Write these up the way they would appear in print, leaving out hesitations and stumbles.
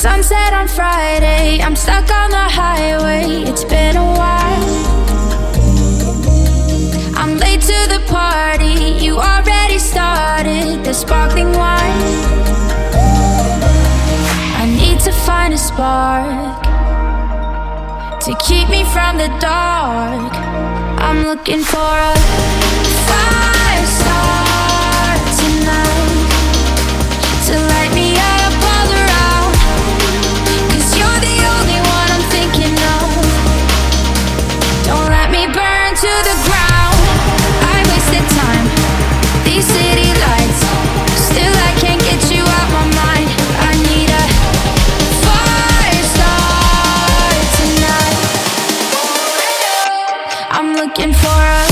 Sunset on Friday, I'm stuck on the highway. It's been a while. I'm late to the party, you already started the sparkling wine. I need to find a spark to keep me from the dark. I'm looking for a fire star tonight to light me up all around. 'Cause you're the only one I'm thinking of. Don't let me burn to the ground. I wasted time, these city lights, still I can't get you out my mind. I need a fire star tonight. I'm looking for a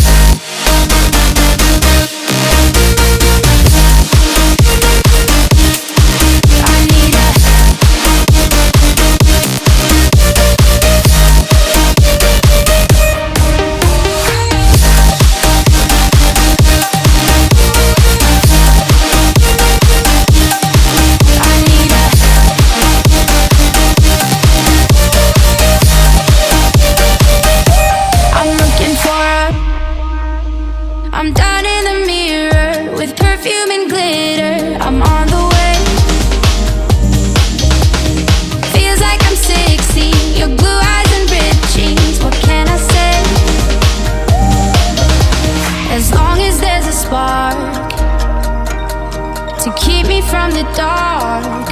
I'm down in the mirror with perfume and glitter. I'm on the way. Feels like I'm 16, your blue eyes and ripped jeans. What can I say? As long as there's a spark to keep me from the dark,